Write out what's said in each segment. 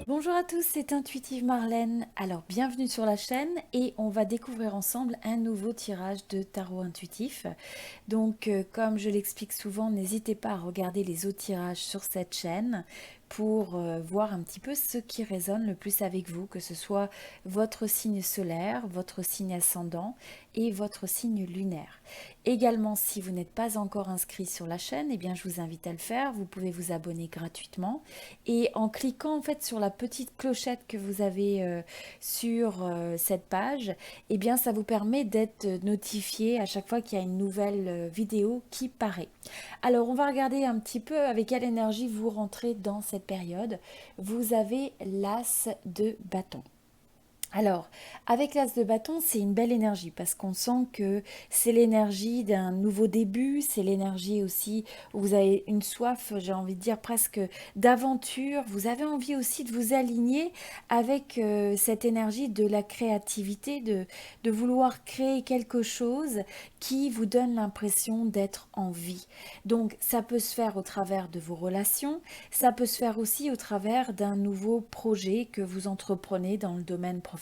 Bonjour à tous, c'est Intuitive Marlène. Alors, bienvenue sur la chaîne et on va découvrir ensemble un nouveau tirage de tarot intuitif. Donc, comme je l'explique souvent, n'hésitez pas à regarder les autres tirages sur cette chaîne pour voir un petit peu ce qui résonne le plus avec vous, que ce soit votre signe solaire, votre signe ascendant et votre signe lunaire. Également, si vous n'êtes pas encore inscrit sur la chaîne, eh bien, je vous invite à le faire. Vous pouvez vous abonner gratuitement et en cliquant en fait sur la petite clochette que vous avez sur cette page, eh bien, ça vous permet d'être notifié à chaque fois qu'il y a une nouvelle vidéo qui paraît. Alors, on va regarder un petit peu avec quelle énergie vous rentrez dans cette période. Vous avez l'as de bâton. Alors, avec l'as de bâton, c'est une belle énergie parce qu'on sent que c'est l'énergie d'un nouveau début, c'est l'énergie aussi où vous avez une soif, j'ai envie de dire presque d'aventure. Vous avez envie aussi de vous aligner avec cette énergie de la créativité, de vouloir créer quelque chose qui vous donne l'impression d'être en vie. Donc, ça peut se faire au travers de vos relations, ça peut se faire aussi au travers d'un nouveau projet que vous entreprenez dans le domaine professionnel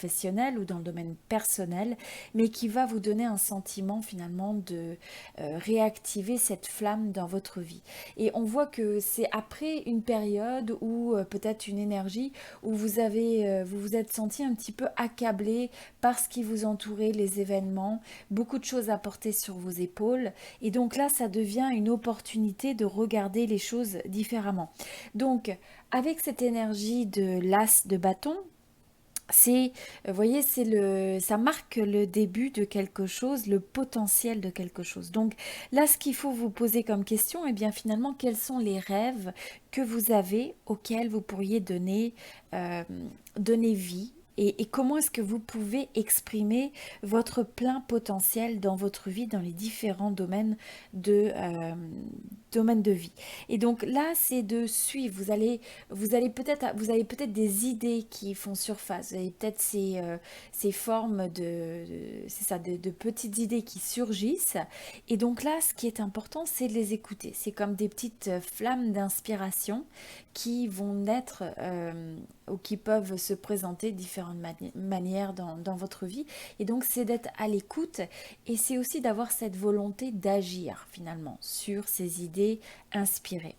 ou dans le domaine personnel, mais qui va vous donner un sentiment finalement de réactiver cette flamme dans votre vie. Et on voit que c'est après une période ou peut-être une énergie où vous vous êtes senti un petit peu accablé par ce qui vous entourait, les événements, beaucoup de choses à porter sur vos épaules. Et donc là, ça devient une opportunité de regarder les choses différemment. Donc, avec cette énergie de l'as de bâton, vous voyez, ça marque le début de quelque chose, le potentiel de quelque chose. Donc là, ce qu'il faut vous poser comme question, eh bien finalement, quels sont les rêves que vous avez auxquels vous pourriez donner vie et comment est-ce que vous pouvez exprimer votre plein potentiel dans votre vie, dans les différents domaines de vie. Et donc là, c'est de suivre. Vous avez peut-être des idées qui font surface. Vous avez peut-être ces formes c'est ça, de petites idées qui surgissent. Et donc là, ce qui est important, c'est de les écouter. C'est comme des petites flammes d'inspiration qui vont naître ou qui peuvent se présenter de différentes manières dans votre vie. Et donc, c'est d'être à l'écoute et c'est aussi d'avoir cette volonté d'agir finalement sur ces idées inspirées.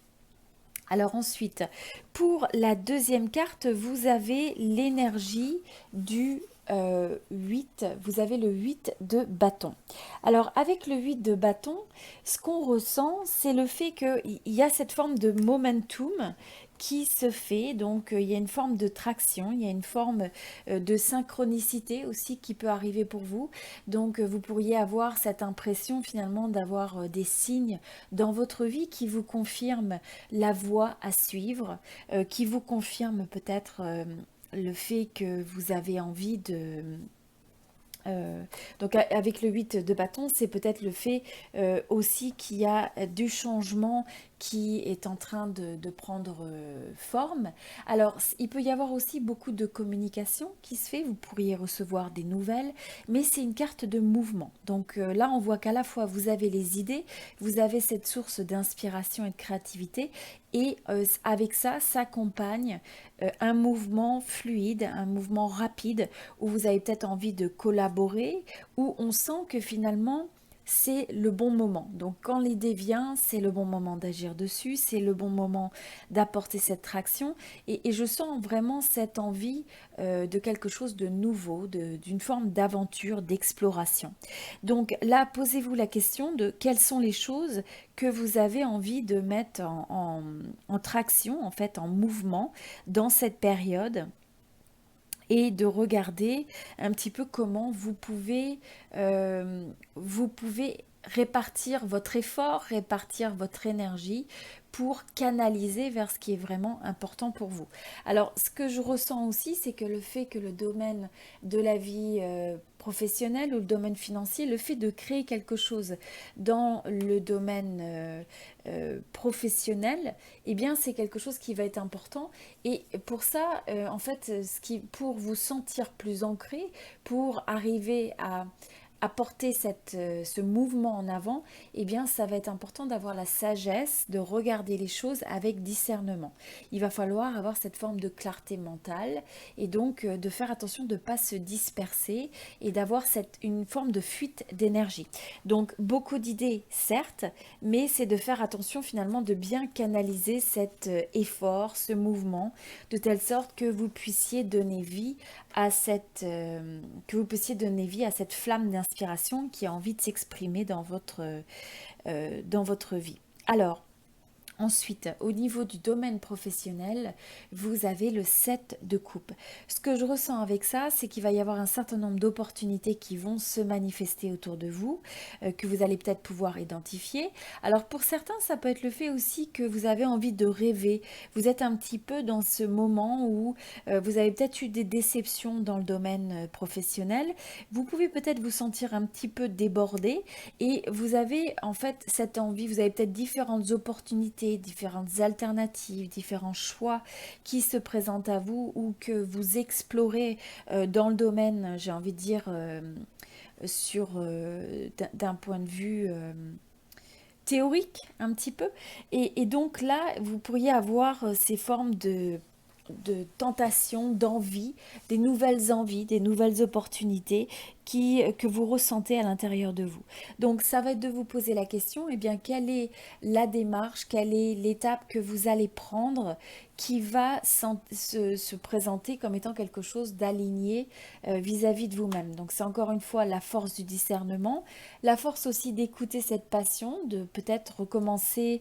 Alors ensuite, pour la deuxième carte, vous avez l'énergie du 8, vous avez le 8 de bâton. Alors avec le 8 de bâton, ce qu'on ressent, c'est le fait qu'il y a cette forme de momentum qui se fait, donc il y a une forme de traction, il y a une forme de synchronicité aussi qui peut arriver pour vous. Donc vous pourriez avoir cette impression finalement d'avoir des signes dans votre vie qui vous confirment la voie à suivre, qui vous confirment peut-être le fait que vous avez envie de donc avec le 8 de bâton, c'est peut-être le fait aussi qu'il y a du changement qui est en train de prendre forme. Alors, il peut y avoir aussi beaucoup de communication qui se fait. Vous pourriez recevoir des nouvelles, mais c'est une carte de mouvement. Donc là, on voit qu'à la fois, vous avez les idées, vous avez cette source d'inspiration et de créativité, et avec ça s'accompagne un mouvement fluide, un mouvement rapide, où vous avez peut-être envie de collaborer, où on sent que finalement, c'est le bon moment. Donc quand l'idée vient, c'est le bon moment d'agir dessus, c'est le bon moment d'apporter cette traction. Et je sens vraiment cette envie de quelque chose de nouveau, d'une forme d'aventure, d'exploration. Donc là, posez-vous la question de quelles sont les choses que vous avez envie de mettre en traction, en fait, en mouvement dans cette période et de regarder un petit peu comment vous pouvez répartir votre effort, répartir votre énergie pour canaliser vers ce qui est vraiment important pour vous. Alors, ce que je ressens aussi, c'est que le fait que le domaine de la vie professionnelle ou le domaine financier, le fait de créer quelque chose dans le domaine professionnel, eh bien, c'est quelque chose qui va être important. Et pour ça, en fait, pour vous sentir plus ancré, pour arriver apporter ce mouvement en avant, eh bien, ça va être important d'avoir la sagesse de regarder les choses avec discernement. Il va falloir avoir cette forme de clarté mentale et donc de faire attention de ne pas se disperser et d'avoir une forme de fuite d'énergie. Donc, beaucoup d'idées, certes, mais c'est de faire attention finalement de bien canaliser cet effort, ce mouvement, de telle sorte que vous puissiez donner vie à cette flamme d'inspiration qui a envie de s'exprimer dans votre vie. Alors, ensuite, au niveau du domaine professionnel, vous avez le 7 de coupe. Ce que je ressens avec ça, c'est qu'il va y avoir un certain nombre d'opportunités qui vont se manifester autour de vous, que vous allez peut-être pouvoir identifier. Alors pour certains, ça peut être le fait aussi que vous avez envie de rêver. Vous êtes un petit peu dans ce moment où vous avez peut-être eu des déceptions dans le domaine professionnel. Vous pouvez peut-être vous sentir un petit peu débordé et vous avez en fait cette envie, vous avez peut-être différentes opportunités, différentes alternatives, différents choix qui se présentent à vous ou que vous explorez dans le domaine, j'ai envie de dire, d'un point de vue théorique un petit peu. Et donc là, vous pourriez avoir ces formes de tentation, d'envie, des nouvelles opportunités que vous ressentez à l'intérieur de vous. Donc ça va être de vous poser la question, eh bien quelle est la démarche, quelle est l'étape que vous allez prendre qui va se présenter comme étant quelque chose d'aligné vis-à-vis de vous-même. Donc c'est encore une fois la force du discernement, la force aussi d'écouter cette passion, de peut-être recommencer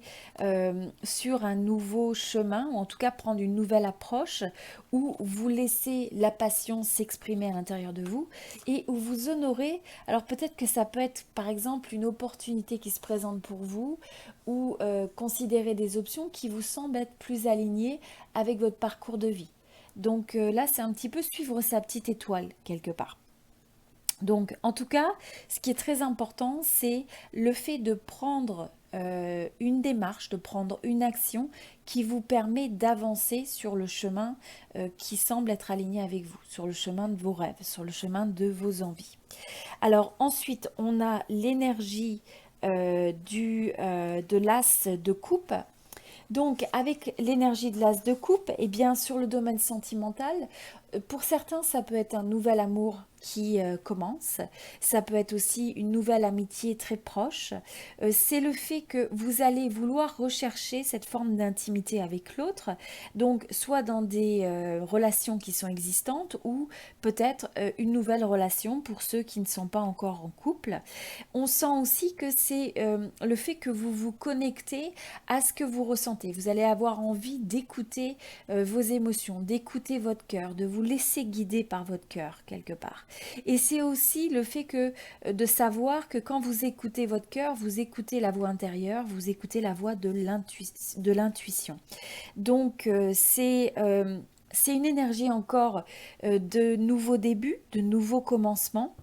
sur un nouveau chemin, ou en tout cas prendre une nouvelle approche, où vous laissez la passion s'exprimer à l'intérieur de vous, et où vous honorez, alors peut-être que ça peut être par exemple une opportunité qui se présente pour vous, ou considérer des options qui vous semblent être plus alignées avec votre parcours de vie. Donc là, c'est un petit peu suivre sa petite étoile quelque part. Donc, en tout cas, ce qui est très important, c'est le fait de prendre une démarche, de prendre une action qui vous permet d'avancer sur le chemin qui semble être aligné avec vous, sur le chemin de vos rêves, sur le chemin de vos envies. Alors ensuite, on a l'énergie de l'as de coupe. Donc, avec l'énergie de l'as de coupe, et bien sur le domaine sentimental, pour certains, ça peut être un nouvel amour qui commence. Ça peut être aussi une nouvelle amitié très proche. C'est le fait que vous allez vouloir rechercher cette forme d'intimité avec l'autre, donc soit dans des relations qui sont existantes ou peut-être une nouvelle relation pour ceux qui ne sont pas encore en couple. On sent aussi que c'est le fait que vous vous connectez à ce que vous ressentez. Vous allez avoir envie d'écouter vos émotions, d'écouter votre cœur, de vous laisser guider par votre cœur quelque part. Et c'est aussi le fait de savoir que quand vous écoutez votre cœur, vous écoutez la voix intérieure, vous écoutez la voix de l'intuition. Donc c'est une énergie encore de nouveaux débuts, de nouveaux commencements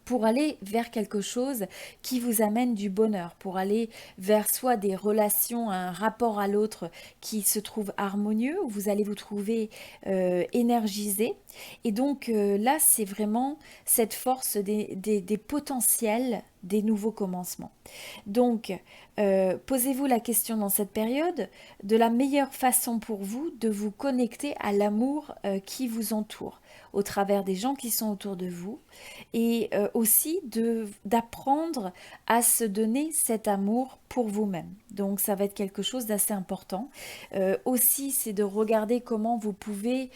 pour aller vers quelque chose qui vous amène du bonheur, pour aller vers soit des relations, un rapport à l'autre qui se trouve harmonieux, où vous allez vous trouver énergisé. Et donc là, c'est vraiment cette force des potentiels des nouveaux commencements. Donc, posez-vous la question dans cette période de la meilleure façon pour vous de vous connecter à l'amour qui vous entoure, au travers des gens qui sont autour de vous, et aussi d'apprendre à se donner cet amour pour vous-même. Donc ça va être quelque chose d'assez important. Aussi, c'est de regarder comment vous pouvez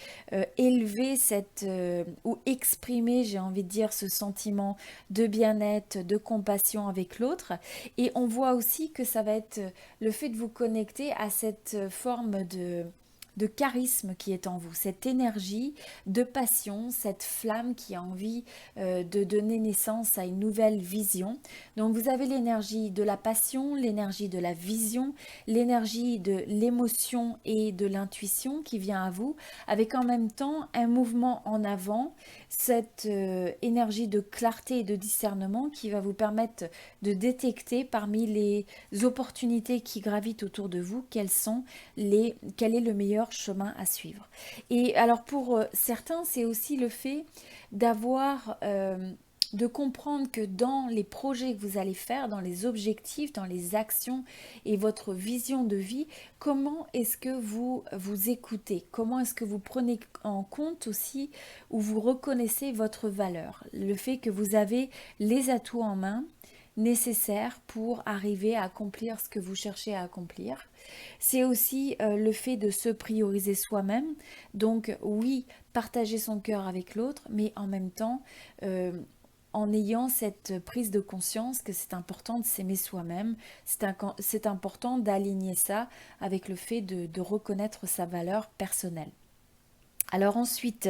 élever ou exprimer, j'ai envie de dire, ce sentiment de bien-être, de compassion avec l'autre. Et on voit aussi que ça va être le fait de vous connecter à cette forme de charisme qui est en vous, cette énergie de passion, cette flamme qui a envie de donner naissance à une nouvelle vision. Donc vous avez l'énergie de la passion, l'énergie de la vision, l'énergie de l'émotion et de l'intuition qui vient à vous, avec en même temps un mouvement en avant, cette énergie de clarté et de discernement qui va vous permettre de détecter parmi les opportunités qui gravitent autour de vous quel est le meilleur chemin à suivre. Et alors pour certains, c'est aussi le fait d'avoir de comprendre que dans les projets que vous allez faire, dans les objectifs, dans les actions et votre vision de vie, comment est-ce que vous vous écoutez? Comment est-ce que vous prenez en compte aussi ou vous reconnaissez votre valeur? Le fait que vous avez les atouts en main nécessaires pour arriver à accomplir ce que vous cherchez à accomplir. C'est aussi le fait de se prioriser soi-même. Donc oui, partager son cœur avec l'autre, mais en même temps, en ayant cette prise de conscience que c'est important de s'aimer soi-même, c'est important d'aligner ça avec le fait de reconnaître sa valeur personnelle. Alors ensuite,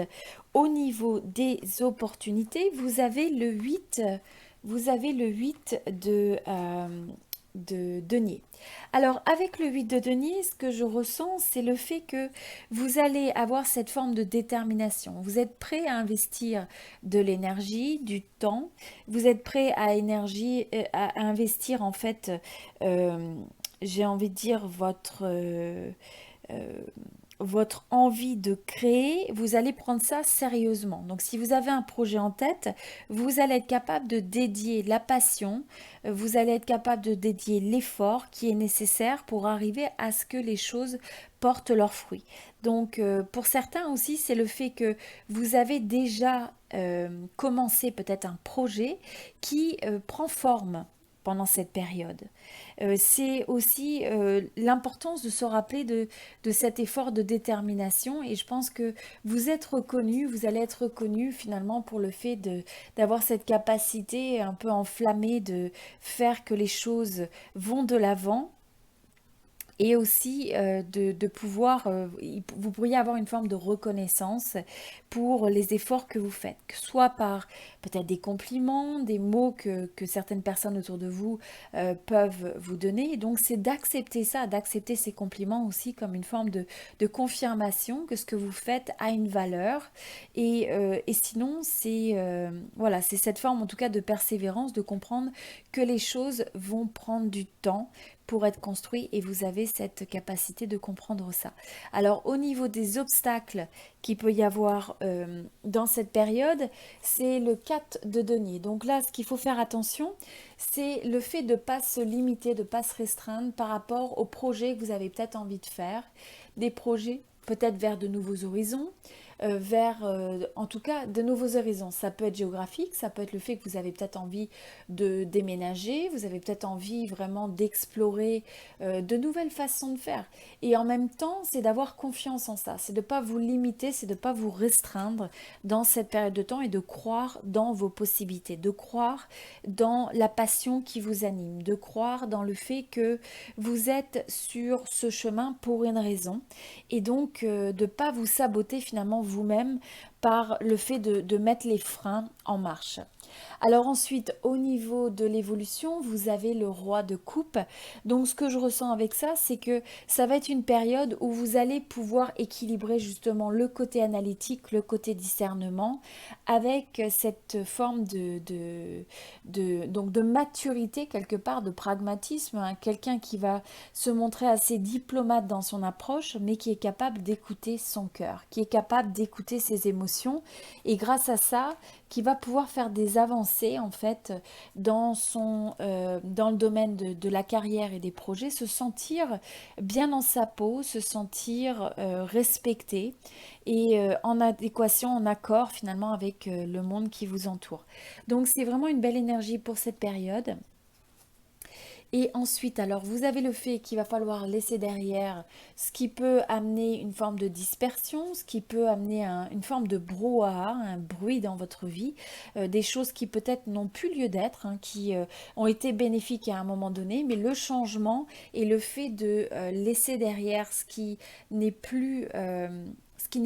au niveau des opportunités, vous avez le 8 de denier. Alors avec le 8 de denier, ce que je ressens, c'est le fait que vous allez avoir cette forme de détermination. Vous êtes prêt à investir de l'énergie, du temps. Vous êtes prêt à investir en fait, j'ai envie de dire, euh, votre envie de créer, vous allez prendre ça sérieusement. Donc si vous avez un projet en tête, vous allez être capable de dédier la passion, vous allez être capable de dédier l'effort qui est nécessaire pour arriver à ce que les choses portent leurs fruits. Donc pour certains aussi, c'est le fait que vous avez déjà commencé peut-être un projet qui prend forme pendant cette période. C'est aussi l'importance de se rappeler de cet effort de détermination et je pense que vous êtes reconnu, vous allez être reconnu finalement pour le fait d'avoir cette capacité un peu enflammée de faire que les choses vont de l'avant et aussi de pouvoir, vous pourriez avoir une forme de reconnaissance pour les efforts que vous faites, que ce soit par peut-être des compliments, des mots que certaines personnes autour de vous peuvent vous donner. Et donc c'est d'accepter ça, d'accepter ces compliments aussi comme une forme de confirmation que ce que vous faites a une valeur. Et sinon, voilà, c'est cette forme en tout cas de persévérance, de comprendre que les choses vont prendre du temps pour être construit et vous avez cette capacité de comprendre ça. Alors au niveau des obstacles qu'il peut y avoir dans cette période, c'est le 4 de denier. Donc là, ce qu'il faut faire attention, c'est le fait de ne pas se limiter, de ne pas se restreindre par rapport aux projets que vous avez peut-être envie de faire, des projets peut-être vers de nouveaux horizons, vers en tout cas de nouveaux horizons. Ça peut être géographique, ça peut être le fait que vous avez peut-être envie de déménager, vous avez peut-être envie vraiment d'explorer de nouvelles façons de faire. Et en même temps, c'est d'avoir confiance en ça, c'est de ne pas vous limiter, c'est de ne pas vous restreindre dans cette période de temps et de croire dans vos possibilités, de croire dans la passion qui vous anime, de croire dans le fait que vous êtes sur ce chemin pour une raison et donc de ne pas vous saboter finalement vous-même par le fait de mettre les freins en marche. Alors ensuite, au niveau de l'évolution, vous avez le roi de coupe. Donc ce que je ressens avec ça, c'est que ça va être une période où vous allez pouvoir équilibrer justement le côté analytique, le côté discernement, avec cette forme donc de maturité quelque part, de pragmatisme, hein. Quelqu'un qui va se montrer assez diplomate dans son approche, mais qui est capable d'écouter son cœur, qui est capable d'écouter ses émotions, et grâce à ça, qui va pouvoir faire des avancées en fait dans le domaine de la carrière et des projets, se sentir bien dans sa peau, se sentir respecté et en adéquation, en accord finalement avec le monde qui vous entoure. Donc c'est vraiment une belle énergie pour cette période. Et ensuite, alors, vous avez le fait qu'il va falloir laisser derrière ce qui peut amener une forme de dispersion, ce qui peut amener une forme de brouhaha, un bruit dans votre vie, des choses qui peut-être n'ont plus lieu d'être, hein, qui ont été bénéfiques à un moment donné, mais le changement et le fait de laisser derrière ce qui n'est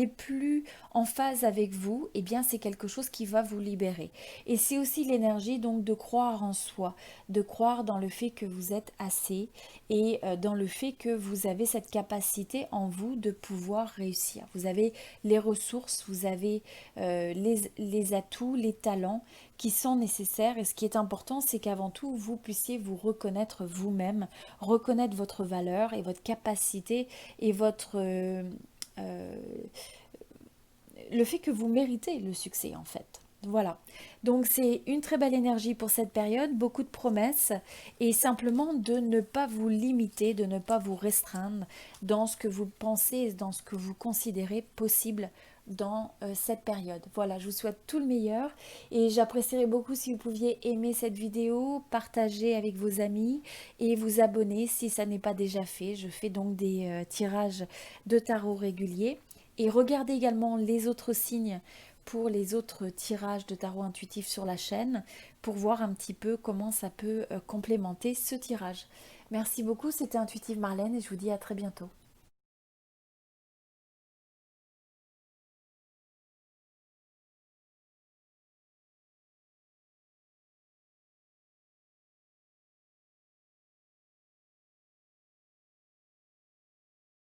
plus en phase avec vous, eh bien c'est quelque chose qui va vous libérer. Et c'est aussi l'énergie donc de croire en soi, de croire dans le fait que vous êtes assez et dans le fait que vous avez cette capacité en vous de pouvoir réussir. Vous avez les ressources, vous avez les atouts, les talents qui sont nécessaires et ce qui est important c'est qu'avant tout vous puissiez vous reconnaître vous-même, reconnaître votre valeur et votre capacité et le fait que vous méritez le succès en fait. Voilà. Donc c'est une très belle énergie pour cette période, beaucoup de promesses et simplement de ne pas vous limiter, de ne pas vous restreindre dans ce que vous pensez et dans ce que vous considérez possible dans cette période. Voilà, je vous souhaite tout le meilleur et j'apprécierais beaucoup si vous pouviez aimer cette vidéo, partager avec vos amis et vous abonner si ça n'est pas déjà fait. Je fais donc des tirages de tarot réguliers et regardez également les autres signes pour les autres tirages de tarot intuitif sur la chaîne pour voir un petit peu comment ça peut complémenter ce tirage. Merci beaucoup, c'était Intuitive Marlène et je vous dis à très bientôt.